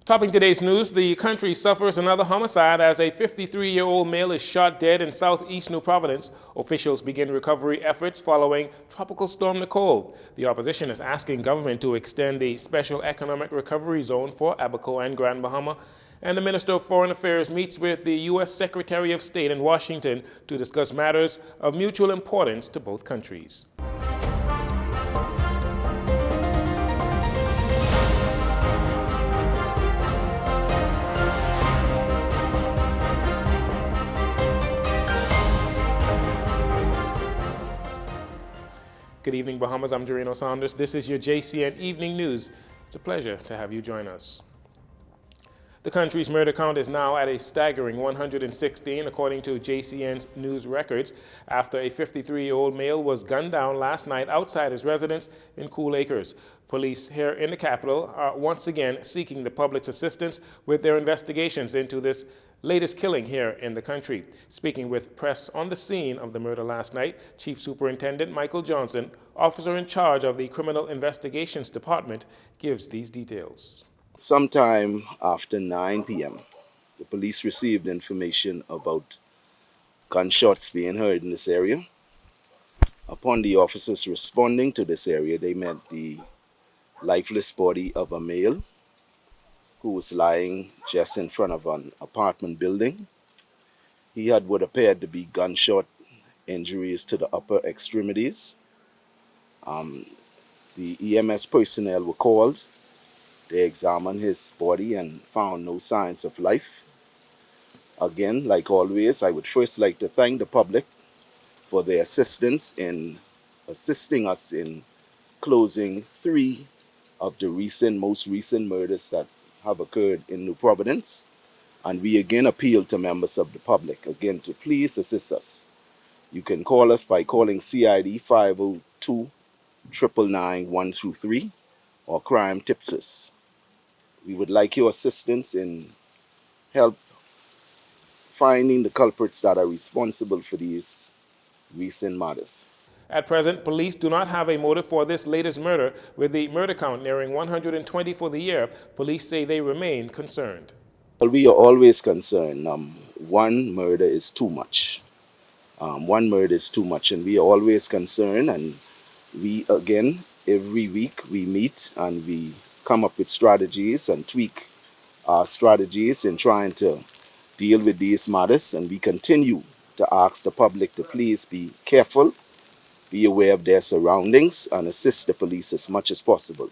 Topping today's news, the country suffers another homicide as a 53-year-old male is shot dead in southeast New Providence. Officials begin recovery efforts following Tropical Storm Nicole. The opposition is asking government to extend the Special Economic Recovery Zone for Abaco and Grand Bahama. And the Minister of Foreign Affairs meets with the U.S. Secretary of State in Washington to discuss matters of mutual importance to both countries. Good evening, Bahamas. I'm Jareno Saunders. This is your JCN Evening News. It's a pleasure to have you join us. The country's murder count is now at a staggering 116, according to JCN News records, after a 53-year-old male was gunned down last night outside his residence in Cool Acres. Police here in the capital are once again seeking the public's assistance with their investigations into this latest killing here in the country. Speaking with press on the scene of the murder last night, Chief Superintendent Michael Johnson, officer in charge of the Criminal Investigations Department, gives these details. Sometime after 9 p.m., the police received information about gunshots being heard in this area. Upon the officers responding to this area, they met the lifeless body of a male who was lying just in front of an apartment building. He had what appeared to be gunshot injuries to the upper extremities. The EMS personnel were called. They examined his body and found no signs of life. Again, like always, I would first like to thank the public for their assistance in assisting us in closing 3 of the most recent murders that have occurred in New Providence. And we again appeal to members of the public, again, to please assist us. You can call us by calling CID 502-999-123 or Crime Tipsers. We would like your assistance in help finding the culprits that are responsible for these recent murders. At present, police do not have a motive for this latest murder. With the murder count nearing 120 for the year, police say they remain concerned. Well, we are always concerned. One murder is too much. One murder is too much, and we are always concerned. And we, again, every week we meet and we come up with strategies and tweak our strategies in trying to deal with these matters. And we continue to ask the public to please be careful, be aware of their surroundings, and assist the police as much as possible.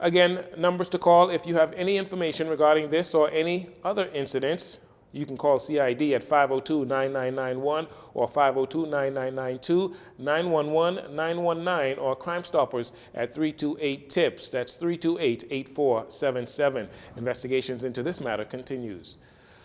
Again, numbers to call if you have any information regarding this or any other incidents. You can call CID at 502-9991 or 502-9992, 911-919, or Crime Stoppers at 328-TIPS. That's 328-8477. Investigations into this matter continues.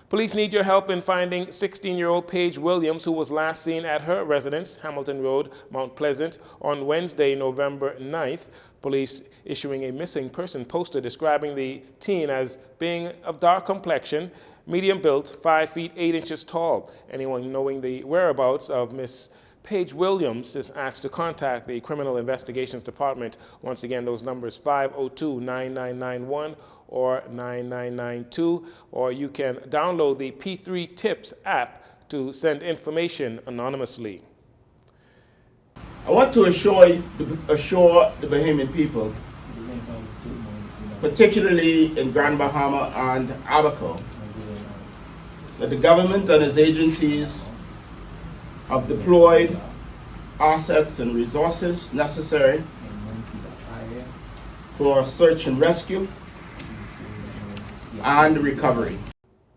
Police need your help in finding 16-year-old Paige Williams, who was last seen at her residence, Hamilton Road, Mount Pleasant, on Wednesday, November 9th. Police issuing a missing person poster describing the teen as being of dark complexion, medium built, 5 feet 8 inches tall. Anyone knowing the whereabouts of Miss Paige Williams is asked to contact the Criminal Investigations Department. Once again, those numbers 502-9991 or 9992, or you can download the P3 Tips app to send information anonymously. I want to assure the Bahamian people, particularly in Grand Bahama and Abaco, that the government and its agencies have deployed assets and resources necessary for search and rescue and recovery.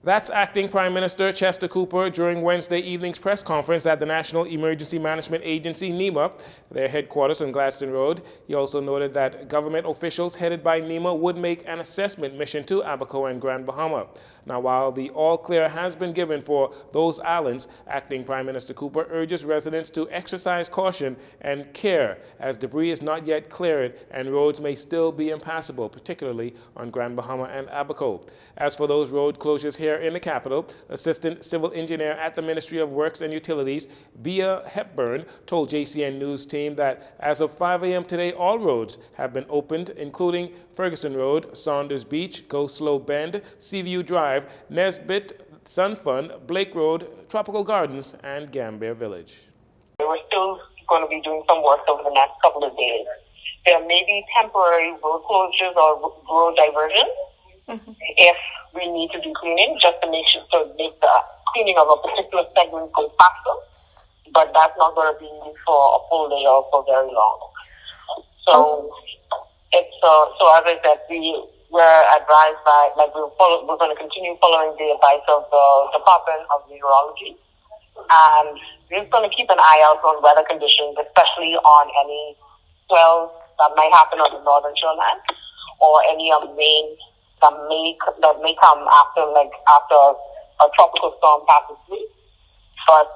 That's Acting Prime Minister Chester Cooper during Wednesday evening's press conference at the National Emergency Management Agency, NEMA, their headquarters on Gladstone Road. He also noted that government officials headed by NEMA would make an assessment mission to Abaco and Grand Bahama. Now, while the all-clear has been given for those islands, Acting Prime Minister Cooper urges residents to exercise caution and care as debris is not yet cleared and roads may still be impassable, particularly on Grand Bahama and Abaco. As for those road closures here in the capital, Assistant Civil Engineer at the Ministry of Works and Utilities, Bea Hepburn, told JCN News team that as of 5 a.m. today, all roads have been opened, including Ferguson Road, Saunders Beach, Go Slow Bend, Seaview Drive, Nesbitt, Sun Fund, Blake Road, Tropical Gardens, and Gambier Village. We're still going to be doing some work over the next couple of days. There may be temporary road closures or road diversions if we need to do cleaning, just to make the cleaning of a particular segment go faster. But that's not going to be for a full day or for very long. So it's so as I said, we're advised by we're going to continue following the advice of the Department of Meteorology, and we're going to keep an eye out on weather conditions, especially on any swells that might happen on the northern shoreline, or any rain that may come after a tropical storm passes through. But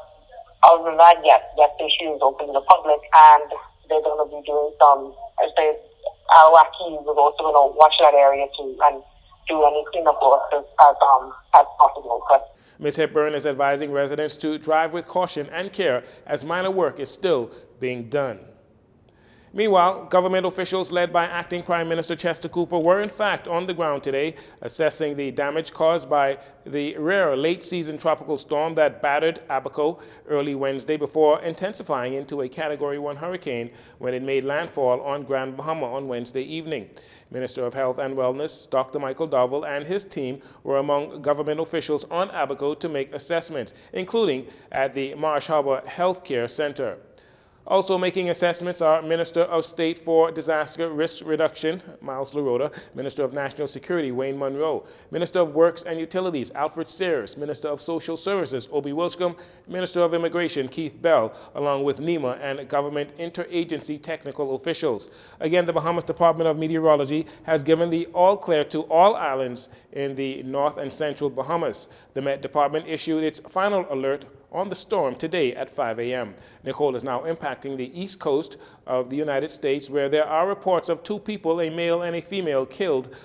other than that, yes, the issue is open to the public, and they're going to be doing some. Our Iraqis is also going to watch that area too and do any cleanup work as possible. Ms. Hepburn is advising residents to drive with caution and care as minor work is still being done. Meanwhile, government officials led by Acting Prime Minister Chester Cooper were in fact on the ground today assessing the damage caused by the rare late-season tropical storm that battered Abaco early Wednesday before intensifying into a Category 1 hurricane when it made landfall on Grand Bahama on Wednesday evening. Minister of Health and Wellness, Dr. Michael Dowell, and his team were among government officials on Abaco to make assessments, including at the Marsh Harbor Health Care Center. Also making assessments are Minister of State for Disaster Risk Reduction, Miles LaRota, Minister of National Security, Wayne Monroe, Minister of Works and Utilities, Alfred Sears, Minister of Social Services, Obie Wilscombe, Minister of Immigration, Keith Bell, along with NEMA and government interagency technical officials. Again, the Bahamas Department of Meteorology has given the all-clear to all islands in the North and Central Bahamas. The Met Department issued its final alert on the storm today at 5 a.m. Nicole is now impacting the east coast of the United States, where there are reports of 2 people, a male and a female, killed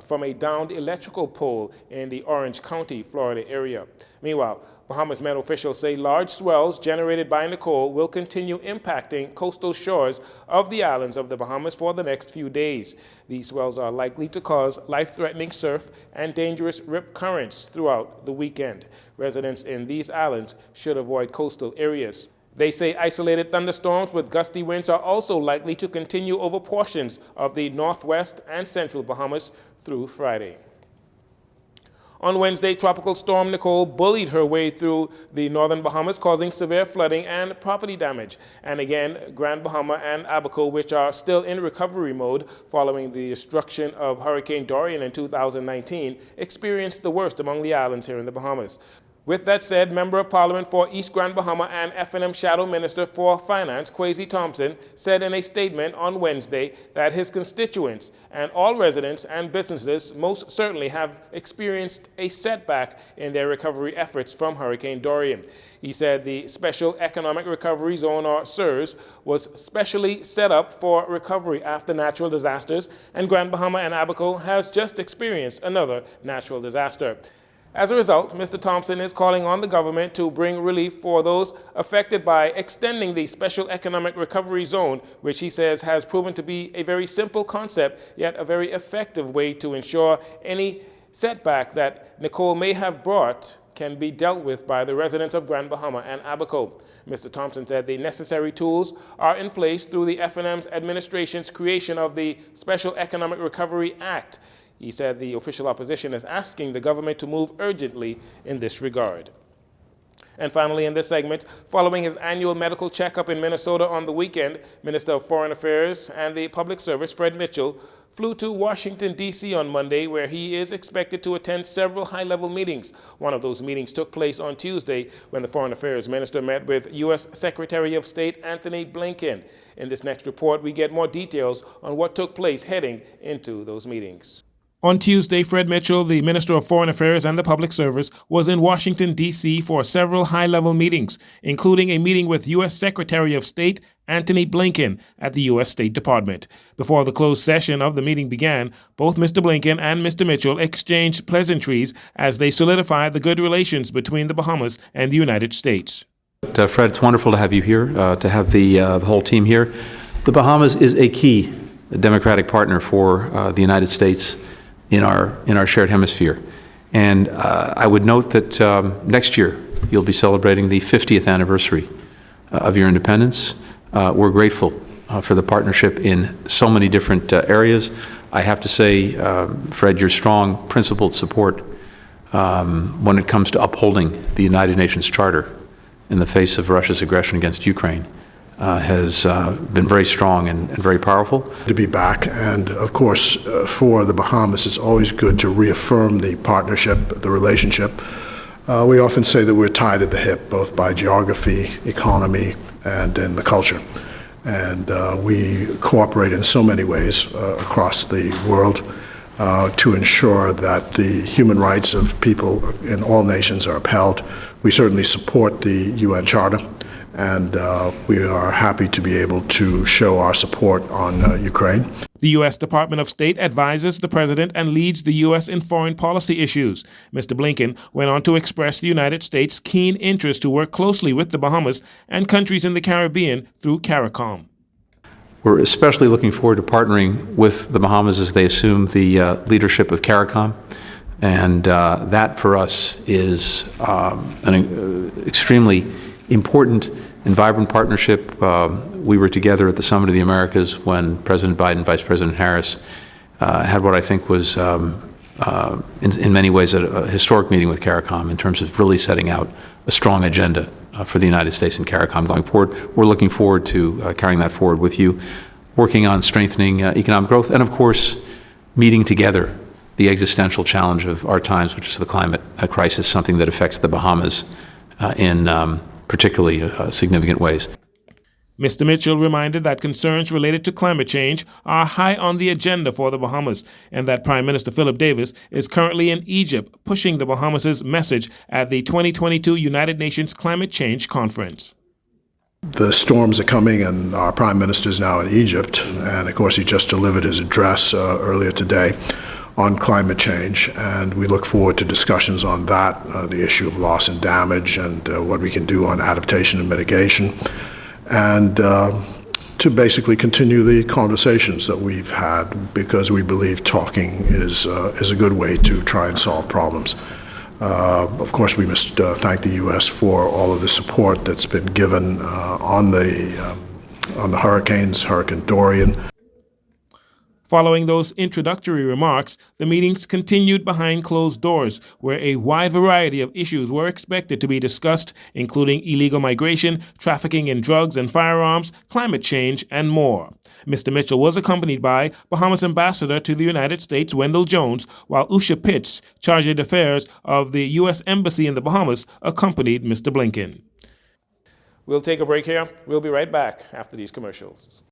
from a downed electrical pole in the Orange County, Florida area. Meanwhile, Bahamas Met officials say large swells generated by Nicole will continue impacting coastal shores of the islands of the Bahamas for the next few days. These swells are likely to cause life-threatening surf and dangerous rip currents throughout the weekend. Residents in these islands should avoid coastal areas. They say isolated thunderstorms with gusty winds are also likely to continue over portions of the northwest and central Bahamas through Friday. On Wednesday, Tropical Storm Nicole bullied her way through the northern Bahamas, causing severe flooding and property damage. And again, Grand Bahama and Abaco, which are still in recovery mode following the destruction of Hurricane Dorian in 2019, experienced the worst among the islands here in the Bahamas. With that said, Member of Parliament for East Grand Bahama and FNM Shadow Minister for Finance, Kwesi Thompson, said in a statement on Wednesday that his constituents and all residents and businesses most certainly have experienced a setback in their recovery efforts from Hurricane Dorian. He said the Special Economic Recovery Zone, or SERS, was specially set up for recovery after natural disasters, and Grand Bahama and Abaco has just experienced another natural disaster. As a result, Mr. Thompson is calling on the government to bring relief for those affected by extending the Special Economic Recovery Zone, which he says has proven to be a very simple concept, yet a very effective way to ensure any setback that Nicole may have brought can be dealt with by the residents of Grand Bahama and Abaco. Mr. Thompson said the necessary tools are in place through the FNM's administration's creation of the Special Economic Recovery Act. He said the official opposition is asking the government to move urgently in this regard. And finally, in this segment, following his annual medical checkup in Minnesota on the weekend, Minister of Foreign Affairs and the Public Service, Fred Mitchell, flew to Washington, D.C. on Monday, where he is expected to attend several high-level meetings. One of those meetings took place on Tuesday when the Foreign Affairs Minister met with U.S. Secretary of State Anthony Blinken. In this next report, we get more details on what took place heading into those meetings. On Tuesday, Fred Mitchell, the Minister of Foreign Affairs and the Public Service, was in Washington, D.C. for several high-level meetings, including a meeting with U.S. Secretary of State Antony Blinken at the U.S. State Department. Before the closed session of the meeting began, both Mr. Blinken and Mr. Mitchell exchanged pleasantries as they solidified the good relations between the Bahamas and the United States. Fred, it's wonderful to have you here, to have the whole team here. The Bahamas is a key democratic partner for the United States in our shared hemisphere. And I would note that next year you'll be celebrating the 50th anniversary of your independence. We're grateful for the partnership in so many different areas. I have to say, Fred, your strong, principled support when it comes to upholding the United Nations Charter in the face of Russia's aggression against Ukraine has been very strong and very powerful. To be back, and of course for the Bahamas it's always good to reaffirm the partnership, the relationship. We often say that we're tied at the hip, both by geography, economy, and in the culture. And we cooperate in so many ways across the world to ensure that the human rights of people in all nations are upheld. We certainly support the UN Charter, and we are happy to be able to show our support on Ukraine. The U.S. Department of State advises the President and leads the U.S. in foreign policy issues. Mr. Blinken went on to express the United States' keen interest to work closely with the Bahamas and countries in the Caribbean through CARICOM. We're especially looking forward to partnering with the Bahamas as they assume the leadership of CARICOM. And that for us is an extremely important and vibrant partnership. We were together at the Summit of the Americas when President Biden and Vice President Harris had what I think was, in many ways, a historic meeting with CARICOM in terms of really setting out a strong agenda for the United States and CARICOM going forward. We're looking forward to carrying that forward with you, working on strengthening economic growth, and of course, meeting together the existential challenge of our times, which is the climate crisis, something that affects the Bahamas in particularly significant ways. Mr. Mitchell reminded that concerns related to climate change are high on the agenda for the Bahamas, and that Prime Minister Philip Davis is currently in Egypt pushing the Bahamas' message at the 2022 United Nations Climate Change Conference. The storms are coming, and our Prime Minister is now in Egypt, and of course he just delivered his address earlier today on climate change, and we look forward to discussions on that, the issue of loss and damage, and what we can do on adaptation and mitigation, and to basically continue the conversations that we've had, because we believe talking is a good way to try and solve problems. Of course, we must thank the U.S. for all of the support that's been given on the hurricanes, Hurricane Dorian. Following those introductory remarks, the meetings continued behind closed doors, where a wide variety of issues were expected to be discussed, including illegal migration, trafficking in drugs and firearms, climate change, and more. Mr. Mitchell was accompanied by Bahamas Ambassador to the United States, Wendell Jones, while Usha Pitts, Charge d'Affaires of the U.S. Embassy in the Bahamas, accompanied Mr. Blinken. We'll take a break here. We'll be right back after these commercials.